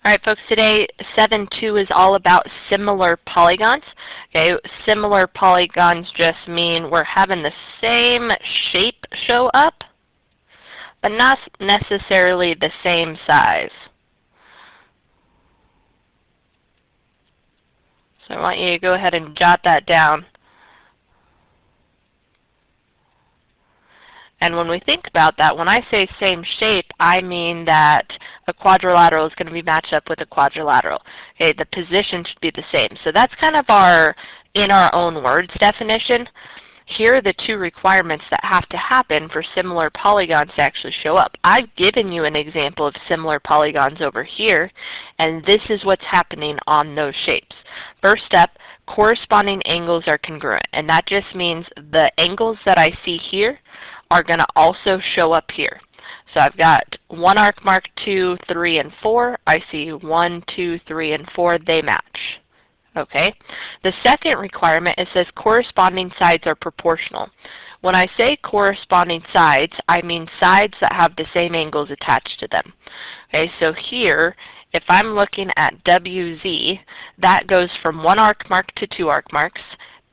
All right, folks, today 7.2 is all about similar polygons. Okay, similar polygons just mean we're having the same shape show up, but not necessarily the same size. So I want you to go ahead and jot that down. And when we think about that, when I say same shape, I mean that a quadrilateral is going to be matched up with a quadrilateral. Okay, the position should be the same. So that's kind of our, in our own words, definition. Here are the two requirements that have to happen for similar polygons to actually show up. I've given you an example of similar polygons over here, and this is what's happening on those shapes. First step, corresponding angles are congruent, and that just means the angles that I see here are going to also show up here. So I've got 1 arc mark, 2, 3, and 4. I see 1, 2, 3, and 4. They match. Okay. The second requirement, it says corresponding sides are proportional. When I say corresponding sides, I mean sides that have the same angles attached to them. Okay, so here, if I'm looking at WZ, that goes from 1 arc mark to 2 arc marks.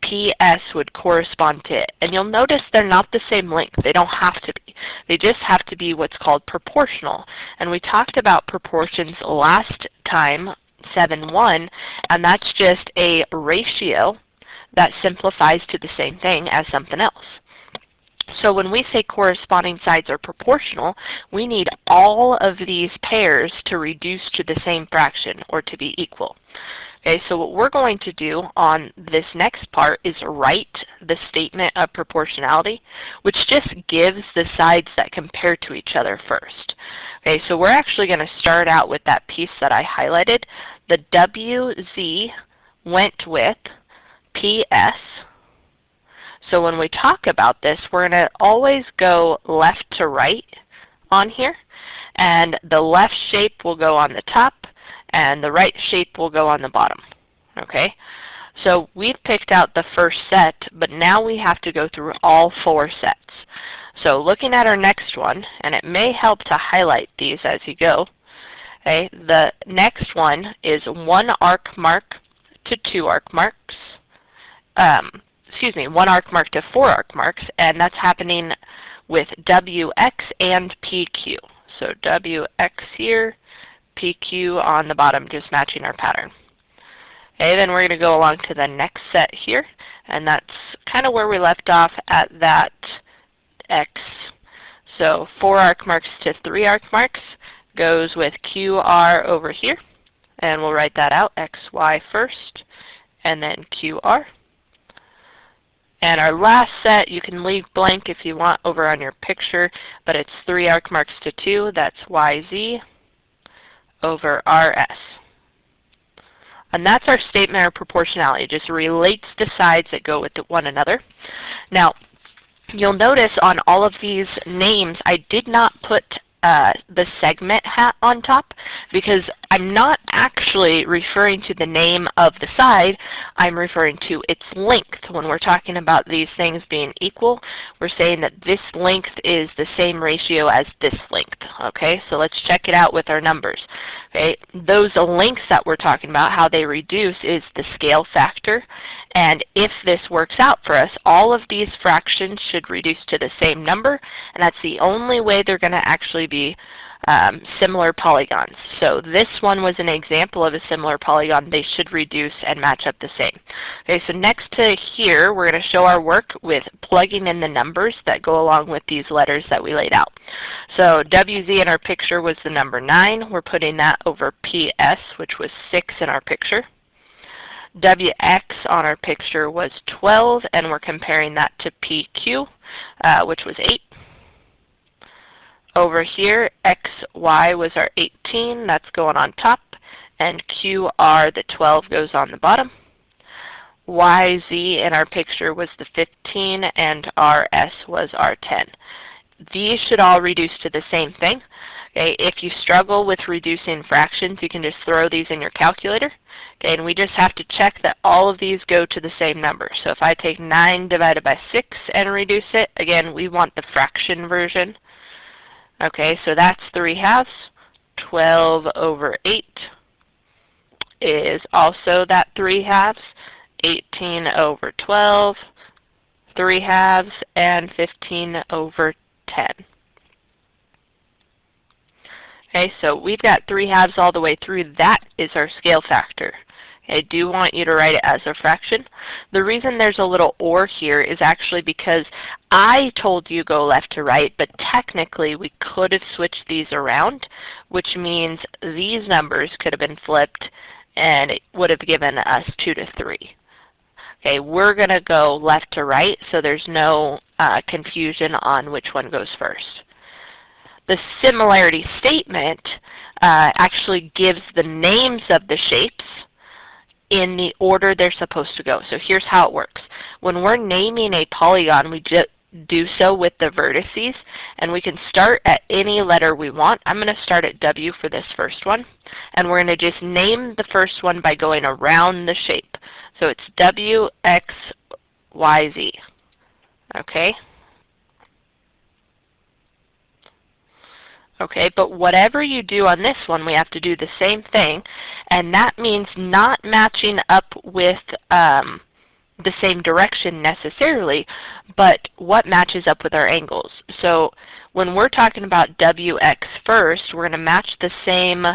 PS would correspond to it. And you'll notice they're not the same length. They don't have to be. They just have to be what's called proportional. And we talked about proportions last time, 7.1, and that's just a ratio that simplifies to the same thing as something else. So when we say corresponding sides are proportional, we need all of these pairs to reduce to the same fraction or to be equal. Okay, so what we're going to do on this next part is write the statement of proportionality, which just gives the sides that compare to each other first. Okay, so we're actually going to start out with that piece that I highlighted. The WZ went with PS. So when we talk about this, we're going to always go left to right on here, and the left shape will go on the top, and the right shape will go on the bottom. Okay, so we've picked out the first set, but now we have to go through all 4 sets. So looking at our next one, and it may help to highlight these as you go. Okay, the next one is 1 arc mark to 2 arc marks. 1 arc mark to 4 arc marks, and that's happening with WX and PQ. So WX here, PQ on the bottom, just matching our pattern. Okay, then we're going to go along to the next set here, and that's kind of where we left off at that X. So 4 arc marks to 3 arc marks goes with QR over here, and we'll write that out, XY first, and then QR. And our last set, you can leave blank if you want over on your picture, but it's 3 arc marks to 2, that's YZ over RS. And that's our statement of proportionality. It just relates the sides that go with one another. Now, you'll notice on all of these names, I did not put the segment hat on top because I'm not actually referring to the name of the side. I'm referring to its length. When we're talking about these things being equal, we're saying that this length is the same ratio as this length. Okay, so let's check it out with our numbers. Okay, those lengths that we're talking about, how they reduce, is the scale factor. And if this works out for us, all of these fractions should reduce to the same number, and that's the only way they're going to actually be similar polygons. So this one was an example of a similar polygon. They should reduce and match up the same. Okay, so next to here, we're going to show our work with plugging in the numbers that go along with these letters that we laid out. So WZ in our picture was the number 9. We're putting that over PS, which was 6 in our picture. WX on our picture was 12, and we're comparing that to PQ, which was 8. Over here, XY was our 18, that's going on top, and QR, the 12, goes on the bottom. YZ in our picture was the 15, and RS was our 10. These should all reduce to the same thing. Okay, if you struggle with reducing fractions, you can just throw these in your calculator. Okay, and we just have to check that all of these go to the same number. So if I take 9 divided by 6 and reduce it, again, we want the fraction version. Okay, so that's 3/2, 12 over 8 is also that 3/2, 18 over 12, 3/2, and 15 over 10. Okay, so we've got 3/2 all the way through. That is our scale factor. I do want you to write it as a fraction. The reason there's a little or here is actually because I told you go left to right, but technically we could have switched these around, which means these numbers could have been flipped and it would have given us 2 to 3. Okay, we're going to go left to right, so there's no confusion on which one goes first. The similarity statement actually gives the names of the shapes in the order they're supposed to go. So here's how it works. When we're naming a polygon, we do so with the vertices, and we can start at any letter we want. I'm going to start at W for this first one, and we're going to just name the first one by going around the shape. So it's W, X, Y, Z. Okay? Okay, but whatever you do on this one, we have to do the same thing, and that means not matching up with the same direction necessarily, but what matches up with our angles. So when we're talking about WX first, we're going to match the same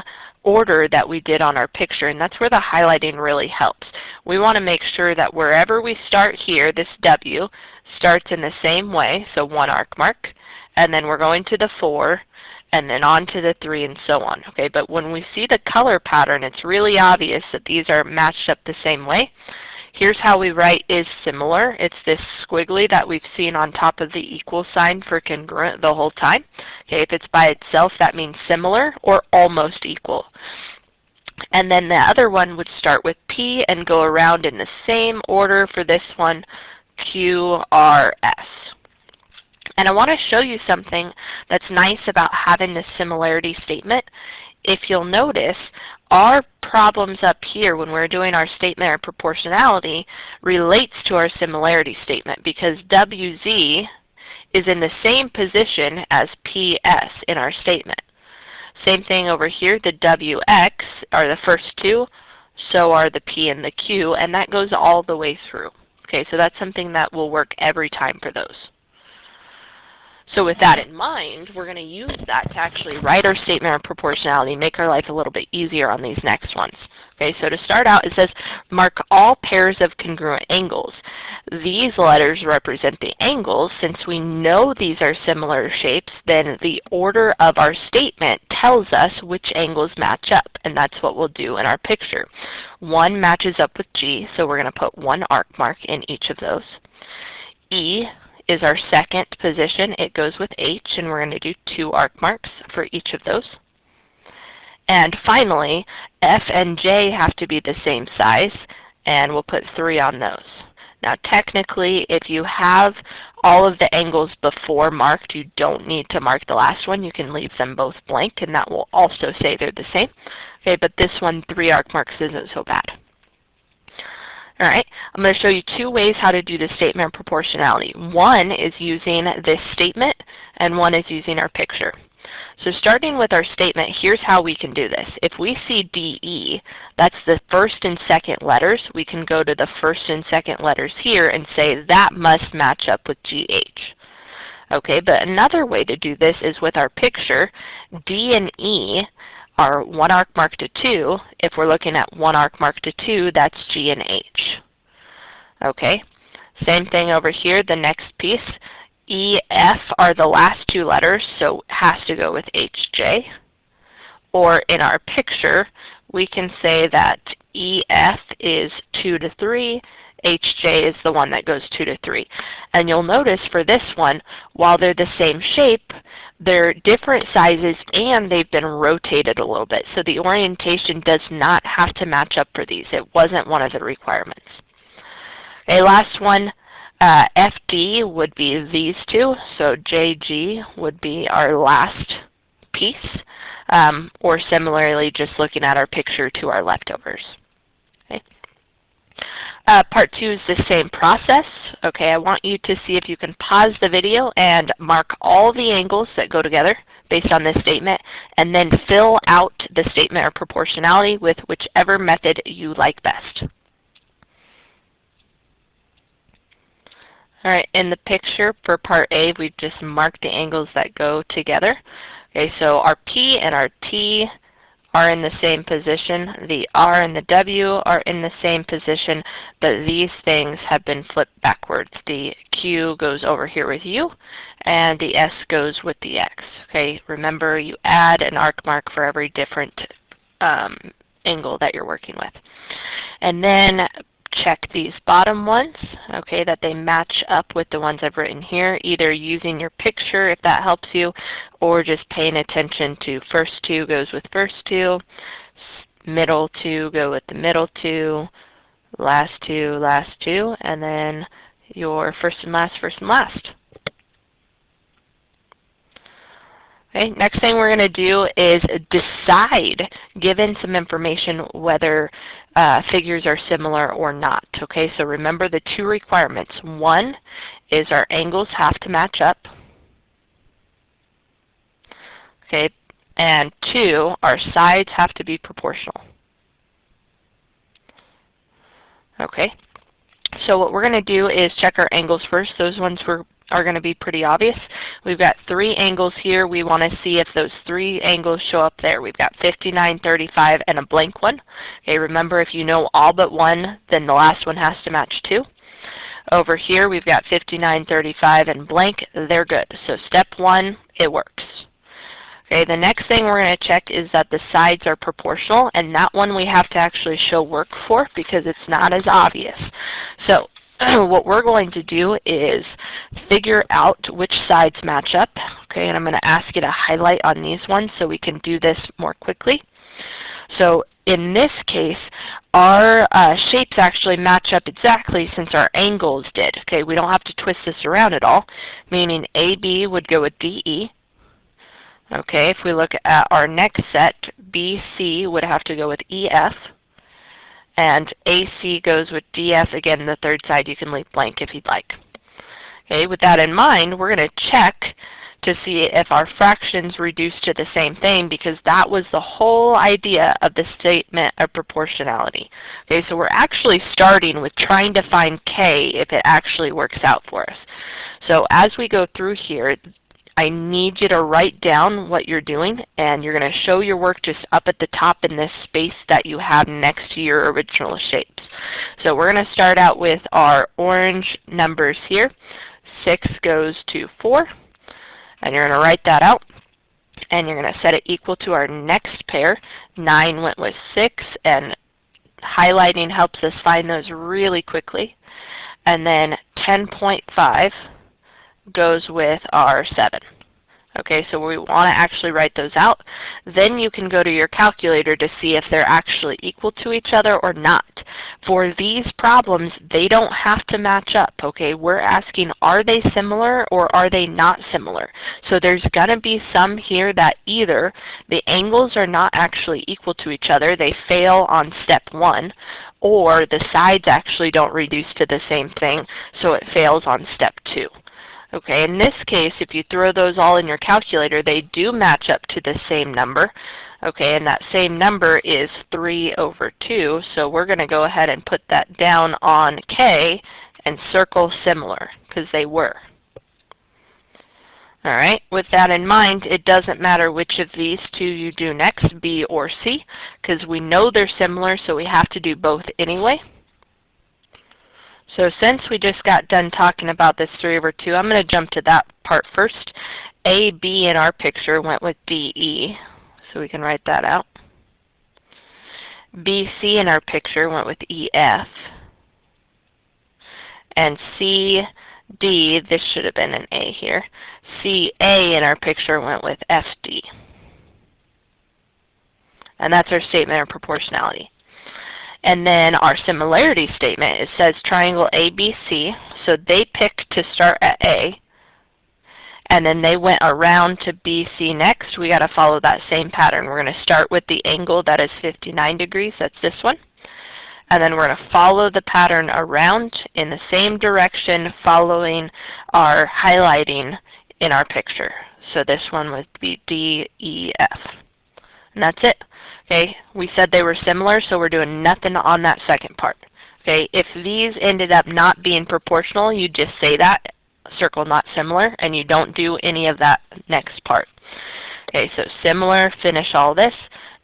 order that we did on our picture, and that's where the highlighting really helps. We want to make sure that wherever we start here, this W starts in the same way, so 1 arc mark, and then we're going to the 4, and then on to the 3, and so on. Okay, but when we see the color pattern, it's really obvious that these are matched up the same way. Here's how we write is similar. It's this squiggly that we've seen on top of the equal sign for congruent the whole time. Okay, if it's by itself, that means similar or almost equal. And then the other one would start with P and go around in the same order for this one, Q, R, S. And I want to show you something that's nice about having this similarity statement. If you'll notice, our problems up here when we're doing our statement of proportionality relates to our similarity statement because WZ is in the same position as PS in our statement. Same thing over here, the WX are the first two, so are the P and the Q, and that goes all the way through. Okay, so that's something that will work every time for those. So with that in mind, we're going to use that to actually write our statement of proportionality, make our life a little bit easier on these next ones. Okay, so to start out, it says, mark all pairs of congruent angles. These letters represent the angles. Since we know these are similar shapes, then the order of our statement tells us which angles match up, and that's what we'll do in our picture. 1 matches up with G, so we're going to put 1 arc mark in each of those. E is our second position. It goes with H, and we're going to do 2 arc marks for each of those. And finally, F and J have to be the same size, and we'll put 3 on those. Now technically, if you have all of the angles before marked, you don't need to mark the last one. You can leave them both blank, and that will also say they're the same. Okay, but this one, 3 arc marks isn't so bad. All right, I'm going to show you 2 ways how to do the statement of proportionality. One is using this statement, and one is using our picture. So starting with our statement, here's how we can do this. If we see DE, that's the first and second letters, we can go to the first and second letters here and say that must match up with GH. Okay, but another way to do this is with our picture. D and E are 1 arc mark to 2. If we're looking at 1 arc mark to 2, that's G and H. Okay, same thing over here, the next piece. E, F are the last 2 letters, so it has to go with HJ. Or in our picture, we can say that EF is 2 to 3, HJ is the one that goes 2 to 3. And you'll notice for this one, while they're the same shape, they're different sizes and they've been rotated a little bit. So the orientation does not have to match up for these. It wasn't one of the requirements. Okay, last one, FD would be these 2. So JG would be our last piece. Or similarly, just looking at our picture to our leftovers. Okay. Part 2 is the same process. Okay, I want you to see if you can pause the video and mark all the angles that go together based on this statement, and then fill out the statement of proportionality with whichever method you like best. All right, in the picture for Part A, we've just marked the angles that go together. Okay, so our P and our T are in the same position. The R and the W are in the same position, but these things have been flipped backwards. The Q goes over here with U, and the S goes with the X. Okay, remember you add an arc mark for every different angle that you're working with. And then check these bottom ones, okay, that they match up with the ones I've written here, either using your picture if that helps you, or just paying attention to first two goes with first two, middle two go with the middle two, last two, and then your first and last, first and last. Okay, next thing we're going to do is decide, given some information, whether figures are similar or not. Okay, so remember the two requirements. One is our angles have to match up. Okay, and two, our sides have to be proportional. Okay, so what we're going to do is check our angles first. Those ones are going to be pretty obvious. We've got three angles here. We want to see if those three angles show up there. We've got 59, 35, and a blank one. Okay, remember if you know all but one, then the last one has to match too. Over here we've got 59, 35, and blank. They're good. So step one, it works. Okay, the next thing we're going to check is that the sides are proportional, and that one we have to actually show work for because it's not as obvious. So what we're going to do is figure out which sides match up, okay, and I'm going to ask you to highlight on these ones so we can do this more quickly. So in this case, our shapes actually match up exactly since our angles did. Okay, we don't have to twist this around at all, meaning AB would go with DE. Okay, if we look at our next set, BC would have to go with EF. And AC goes with DF. Again, the third side you can leave blank if you'd like. Okay, with that in mind, we're going to check to see if our fractions reduce to the same thing, because that was the whole idea of the statement of proportionality. Okay, so we're actually starting with trying to find K if it actually works out for us. So as we go through here, I need you to write down what you're doing, and you're going to show your work just up at the top in this space that you have next to your original shapes. So we're going to start out with our orange numbers here. 6 goes to 4, and you're going to write that out, and you're going to set it equal to our next pair. 9 went with 6, and highlighting helps us find those really quickly. And then 10.5 goes with our 7. Okay, so we want to actually write those out. Then you can go to your calculator to see if they're actually equal to each other or not. For these problems, they don't have to match up, okay? We're asking, are they similar or are they not similar? So there's going to be some here that either the angles are not actually equal to each other, they fail on step 1, or the sides actually don't reduce to the same thing, so it fails on step 2. Okay, in this case, if you throw those all in your calculator, they do match up to the same number. Okay, and that same number is 3 over 2, so we're going to go ahead and put that down on K and circle similar, because they were. All right, with that in mind, it doesn't matter which of these two you do next, B or C, because we know they're similar, so we have to do both anyway. So since we just got done talking about this 3 over 2, I'm going to jump to that part first. AB in our picture went with DE, so we can write that out. BC in our picture went with EF. And CD, this should have been an A here, CA in our picture went with FD. And that's our statement of proportionality. And then our similarity statement, it says triangle ABC, so they picked to start at A, and then they went around to BC next. We got to follow that same pattern. We're going to start with the angle that is 59 degrees, that's this one. and then we're going to follow the pattern around in the same direction following our highlighting in our picture. So this one would be D, E, F. And that's it. Okay, we said they were similar, so we're doing nothing on that second part. Okay, if these ended up not being proportional, you just say that, circle not similar, and you don't do any of that next part. Okay, so similar, finish all this.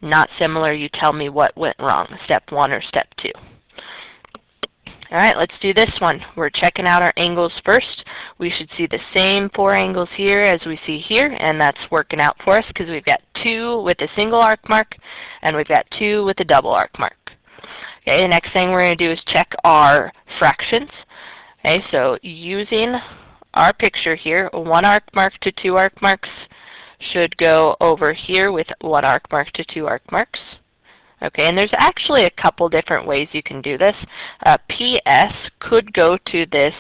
Not similar, you tell me what went wrong, step 1 or step 2. All right, let's do this one. We're checking out our angles first. We should see the same 4 angles here as we see here, and that's working out for us because we've got 2 with a single arc mark, and we've got 2 with a double arc mark. Okay, the next thing we're going to do is check our fractions. Okay, so using our picture here, 1 arc mark to 2 arc marks should go over here with 1 arc mark to 2 arc marks. Okay, and there's actually a couple different ways you can do this. PS could go to this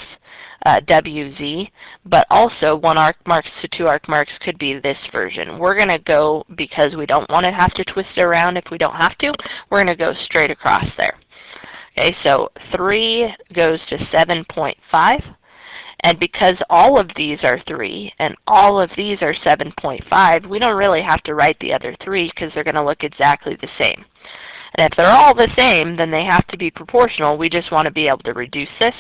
WZ, but also 1 arc marks to 2 arc marks could be this version. We're going to go, because we don't want to have to twist it around if we don't have to, we're going to go straight across there. Okay, so 3 goes to 7.5. And because all of these are 3 and all of these are 7.5, we don't really have to write the other 3 because they're going to look exactly the same. And if they're all the same, then they have to be proportional. We just want to be able to reduce this.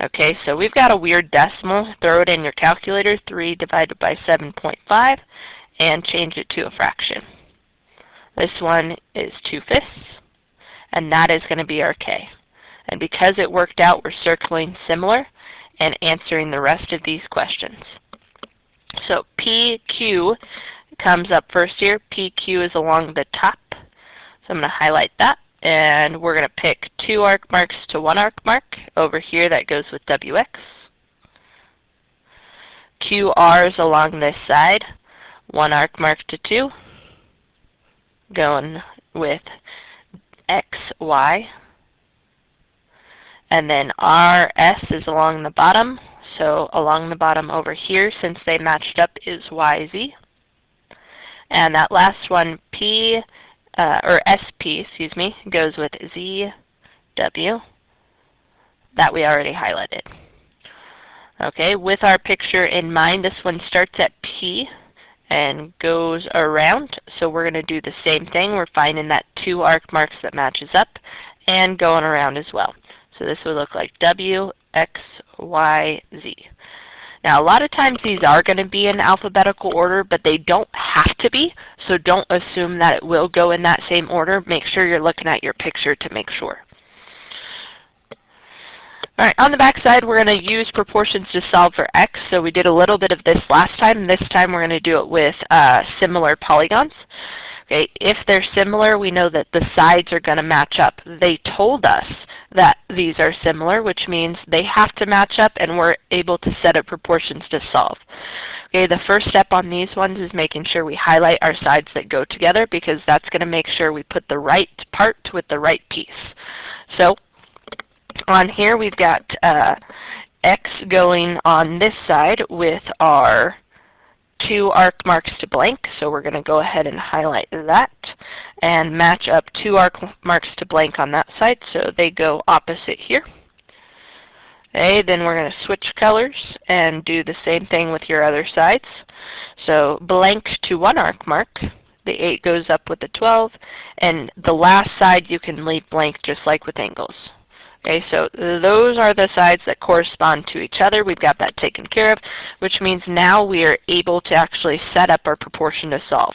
Okay, so we've got a weird decimal. Throw it in your calculator, 3 divided by 7.5, and change it to a fraction. This one is 2/5, and that is going to be our K. And because it worked out, we're circling similar and answering the rest of these questions. So PQ comes up first here. PQ is along the top. So I'm going to highlight that. And we're going to pick 2 arc marks to 1 arc mark. Over here that goes with WX. QR is along this side. 1 arc mark to 2. Going with XY. And then RS is along the bottom. So along the bottom over here, since they matched up, is YZ. And that last one, SP, excuse me, goes with ZW. That we already highlighted. Okay, with our picture in mind, this one starts at P and goes around. So we're going to do the same thing. We're finding that 2 arc marks that matches up and going around as well. So this would look like W, X, Y, Z. Now, a lot of times these are going to be in alphabetical order, but they don't have to be, so don't assume that it will go in that same order. Make sure you're looking at your picture to make sure. All right, on the back side, we're going to use proportions to solve for X. So we did a little bit of this last time. This time we're going to do it with similar polygons. Okay, if they're similar, we know that the sides are going to match up. They told us that these are similar, which means they have to match up, and we're able to set up proportions to solve. Okay, the first step on these ones is making sure we highlight our sides that go together, because that's going to make sure we put the right part with the right piece. So on here we've got X going on this side with our 2 arc marks to blank, so we're going to go ahead and highlight that and match up 2 arc marks to blank on that side, so they go opposite here. Okay, then we're going to switch colors and do the same thing with your other sides. So blank to 1 arc mark, the 8 goes up with the 12, and the last side you can leave blank just like with angles. Okay, so those are the sides that correspond to each other. We've got that taken care of, which means now we are able to actually set up our proportion to solve.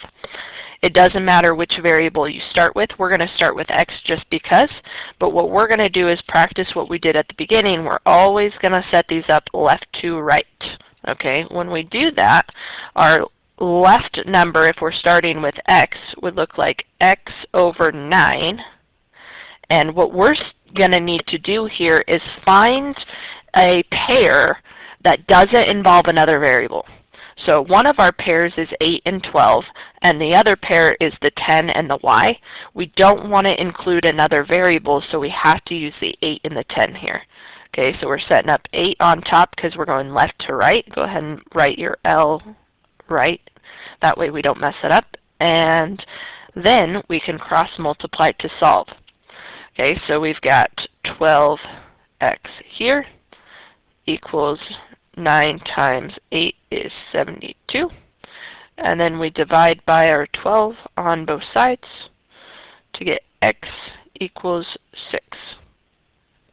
It doesn't matter which variable you start with. We're going to start with X just because, but what we're going to do is practice what we did at the beginning. We're always going to set these up left to right. Okay, when we do that, our left number, if we're starting with X, would look like X over 9. And what we're going to need to do here is find a pair that doesn't involve another variable. So one of our pairs is 8 and 12, and the other pair is the 10 and the y. We don't want to include another variable, so we have to use the 8 and the 10 here. Okay, so we're setting up 8 on top because we're going left to right. Go ahead and write your L right. That way we don't mess it up. And then we can cross multiply to solve. Okay, so we've got 12x here equals 9 times 8 is 72. And then we divide by our 12 on both sides to get x equals 6.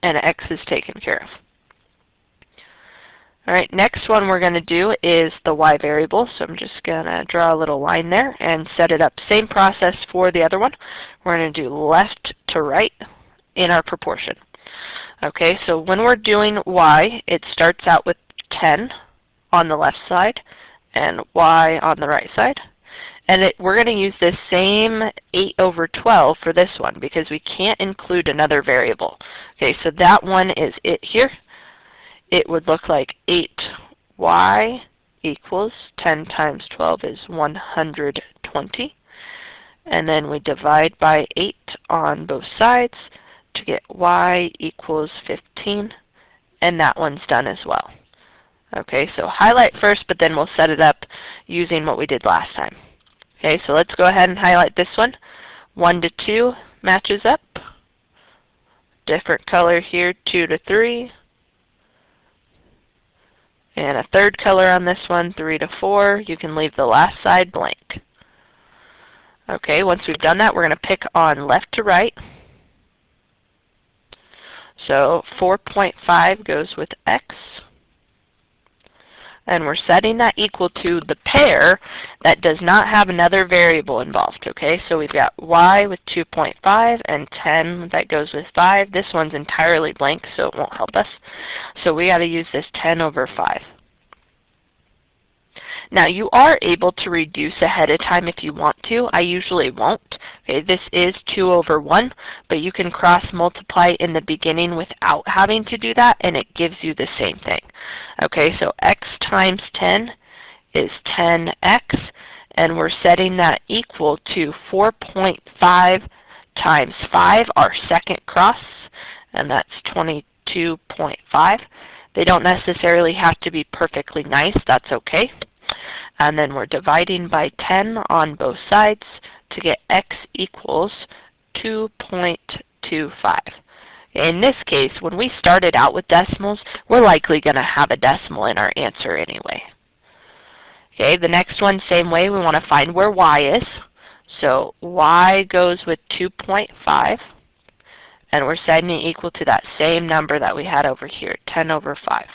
And x is taken care of. All right, next one we're going to do is the y variable. So I'm just going to draw a little line there and set it up. Same process for the other one. We're going to do left to right in our proportion. Okay, so when we're doing y, it starts out with 10 on the left side and y on the right side. And we're going to use this same 8 over 12 for this one because we can't include another variable. Okay, so that one is it here. It would look like 8y equals 10 times 12 is 120. And then we divide by 8 on both sides to get y equals 15. And that one's done as well. Okay, so highlight first, but then we'll set it up using what we did last time. Okay, so let's go ahead and highlight this one. 1 to 2 matches up. Different color here, 2 to 3. And a third color on this one, 3 to 4. You can leave the last side blank. Okay, once we've done that, we're going to pick on left to right. So 4.5 goes with x. And we're setting that equal to the pair that does not have another variable involved. Okay, so we've got y with 2.5 and 10 that goes with 5. This one's entirely blank, so it won't help us. So we got to use this 10 over 5. Now, you are able to reduce ahead of time if you want to. I usually won't. Okay, this is 2 over 1, but you can cross multiply in the beginning without having to do that, and it gives you the same thing. Okay, so x times 10 is 10x, and we're setting that equal to 4.5 times 5, our second cross, and that's 22.5. They don't necessarily have to be perfectly nice. That's okay. And then we're dividing by 10 on both sides to get x equals 2.25. In this case, when we started out with decimals, we're likely going to have a decimal in our answer anyway. Okay, the next one, same way, we want to find where y is. So y goes with 2.5, and we're setting it equal to that same number that we had over here, 10 over 5.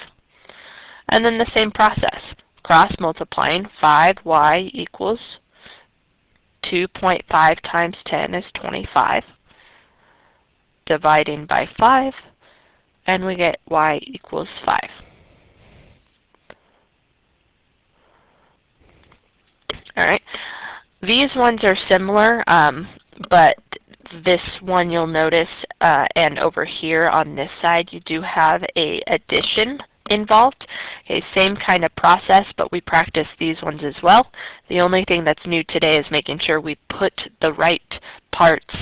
And then the same process. Cross multiplying, 5y equals 2.5 times 10 is 25. Dividing by 5, and we get y equals 5. All right. These ones are similar, but this one you'll notice, and over here on this side, you do have a addition involved. Okay, same kind of process, but we practice these ones as well. The only thing that's new today is making sure we put the right parts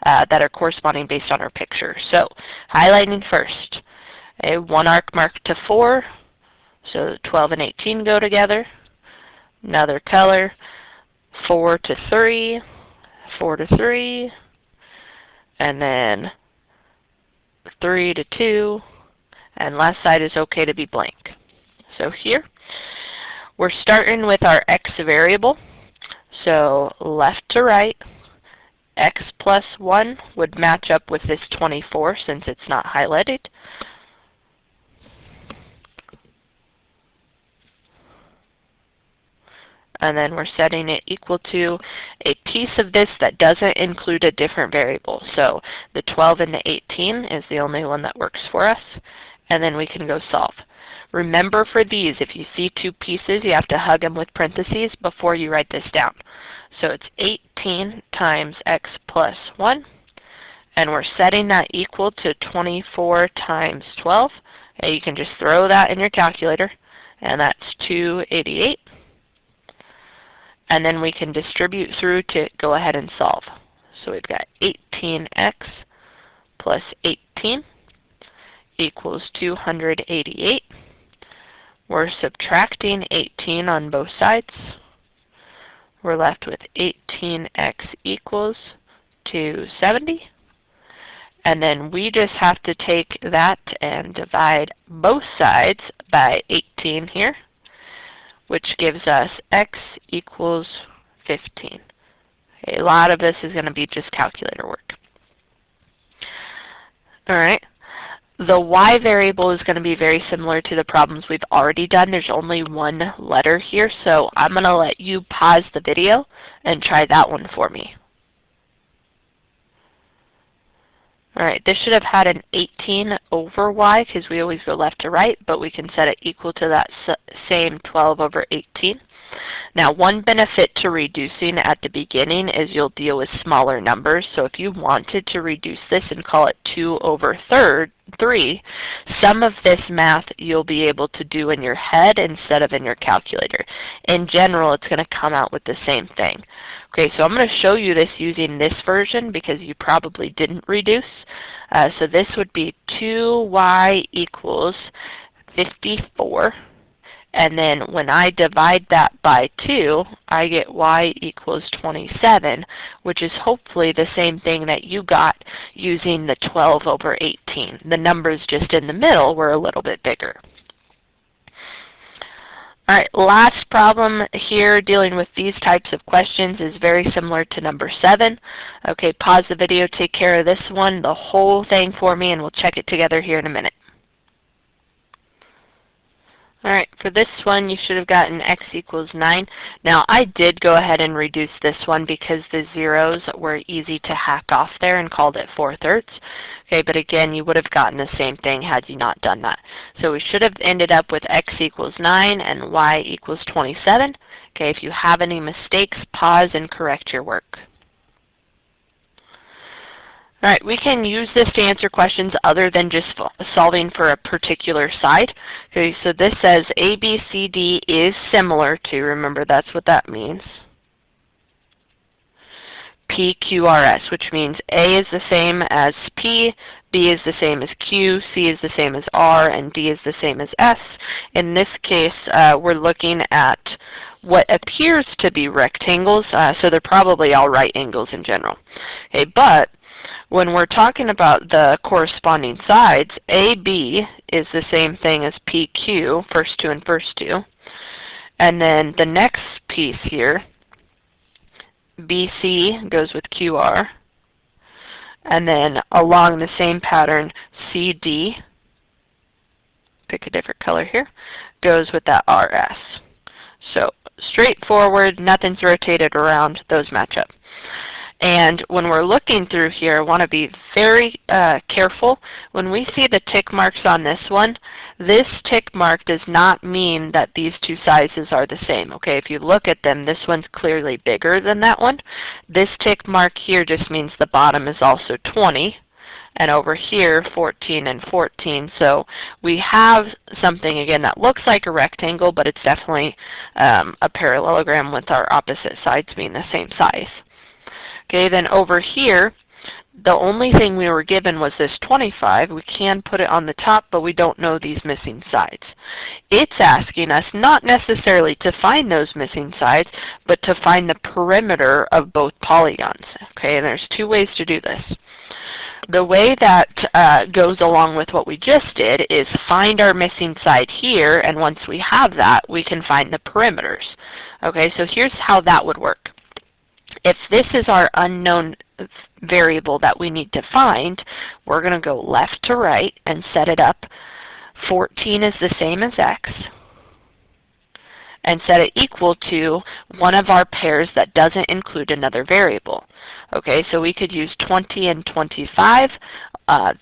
that are corresponding based on our picture. So, highlighting first. A 1 arc mark to 4, so 12 and 18 go together. Another color, 4 to 3, 4 to 3, and then 3 to 2, and last side is okay to be blank. So here, we're starting with our x variable. So left to right, x plus 1 would match up with this 24 since it's not highlighted. And then we're setting it equal to a piece of this that doesn't include a different variable. So the 12 and the 18 is the only one that works for us. And then we can go solve. Remember for these, if you see two pieces, you have to hug them with parentheses before you write this down. So it's 18 times x plus 1. And we're setting that equal to 24 times 12. Okay, you can just throw that in your calculator. And that's 288. And then we can distribute through to go ahead and solve. So we've got 18x plus 18 equals 288. We're subtracting 18 on both sides. We're left with 18x equals 270. And then we just have to take that and divide both sides by 18 here, which gives us x equals 15. Okay, a lot of this is going to be just calculator work. All right. The y variable is going to be very similar to the problems we've already done. There's only one letter here, so I'm going to let you pause the video and try that one for me. All right, this should have had an 18 over y because we always go left to right, but we can set it equal to that same 12 over 18. Now, one benefit to reducing at the beginning is you'll deal with smaller numbers. So if you wanted to reduce this and call it 2 over 3, some of this math you'll be able to do in your head instead of in your calculator. In general, it's going to come out with the same thing. Okay, so I'm going to show you this using this version because you probably didn't reduce. So this would be 2y equals 54. And then when I divide that by 2, I get y equals 27, which is hopefully the same thing that you got using the 12 over 18. The numbers just in the middle were a little bit bigger. All right, last problem here dealing with these types of questions is very similar to number 7. Okay, pause the video, take care of this one, the whole thing for me, and we'll check it together here in a minute. All right, for this one, you should have gotten x equals 9. Now, I did go ahead and reduce this one because the zeros were easy to hack off there and called it 4/3. Okay, but again, you would have gotten the same thing had you not done that. So we should have ended up with x equals 9 and y equals 27. Okay, if you have any mistakes, pause and correct your work. All right, we can use this to answer questions other than just solving for a particular side. Okay, so this says ABCD is similar to, remember that's what that means, PQRS, which means A is the same as P, B is the same as Q, C is the same as R, and D is the same as S. In this case, we're looking at what appears to be rectangles, so they're probably all right angles in general. Okay, but when we're talking about the corresponding sides, AB is the same thing as PQ, first 2 and first 2. And then the next piece here, BC goes with QR. And then along the same pattern, CD, pick a different color here, goes with that RS. So straightforward, nothing's rotated around, those match up. And when we're looking through here, I want to be very careful. When we see the tick marks on this one, this tick mark does not mean that these two sizes are the same. Okay, if you look at them, this one's clearly bigger than that one. This tick mark here just means the bottom is also 20. And over here, 14 and 14. So we have something, again, that looks like a rectangle, but it's definitely a parallelogram with our opposite sides being the same size. Okay, then over here, the only thing we were given was this 25. We can put it on the top, but we don't know these missing sides. It's asking us not necessarily to find those missing sides, but to find the perimeter of both polygons. Okay, and there's two ways to do this. The way that goes along with what we just did is find our missing side here, and once we have that, we can find the perimeters. Okay, so here's how that would work. If this is our unknown variable that we need to find, we're going to go left to right and set it up. 14 is the same as x, and set it equal to one of our pairs that doesn't include another variable. Okay, so we could use 20 and 25.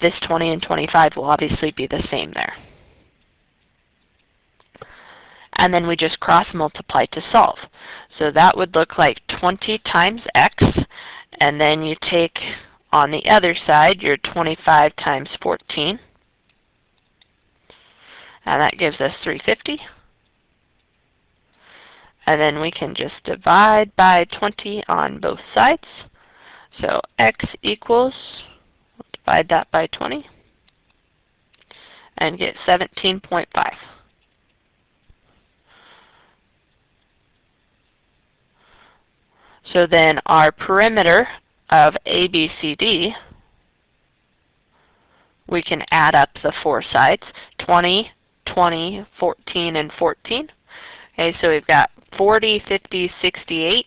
This 20 and 25 will obviously be the same there. And then we just cross multiply to solve. So that would look like 20 times x, and then you take on the other side your 25 times 14, and that gives us 350. And then we can just divide by 20 on both sides. So x equals, we'll divide that by 20, and get 17.5. So then our perimeter of ABCD we can add up the four sides, 20, 20, 14, and 14. Okay, so we've got 40, 50, 68.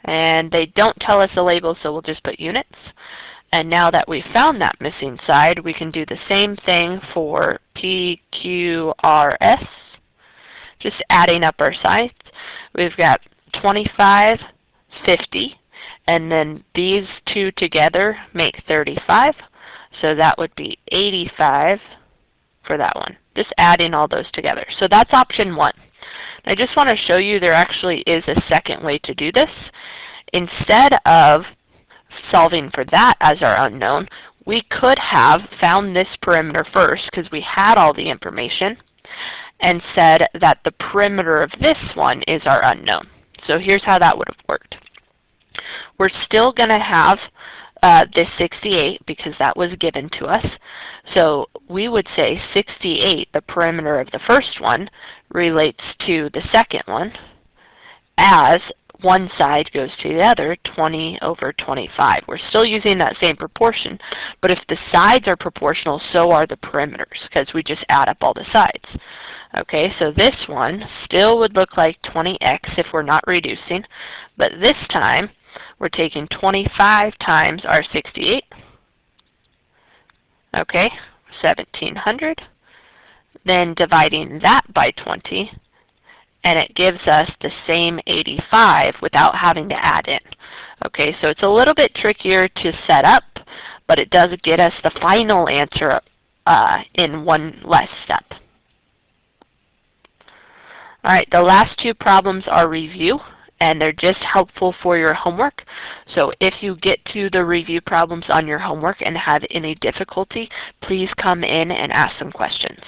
And they don't tell us a label, so we'll just put units. And now that we've found that missing side, we can do the same thing for PQRS, just adding up our sides. We've got 25, 50, and then these two together make 35. So that would be 85 for that one, just adding all those together. So that's option 1. I just want to show you there actually is a second way to do this. Instead of solving for that as our unknown, we could have found this perimeter first because we had all the information and said that the perimeter of this one is our unknown. So here's how that would have worked. We're still going to have this 68 because that was given to us. So we would say 68, the perimeter of the first one, relates to the second one as one side goes to the other, 20 over 25. We're still using that same proportion, but if the sides are proportional, so are the perimeters, because we just add up all the sides. Okay, so this one still would look like 20x if we're not reducing, but this time we're taking 25 times our 68, okay, 1700, then dividing that by 20, and it gives us the same 85 without having to add in. Okay, so it's a little bit trickier to set up, but it does get us the final answer in one less step. All right, the last two problems are review, and they're just helpful for your homework. So if you get to the review problems on your homework and have any difficulty, please come in and ask some questions.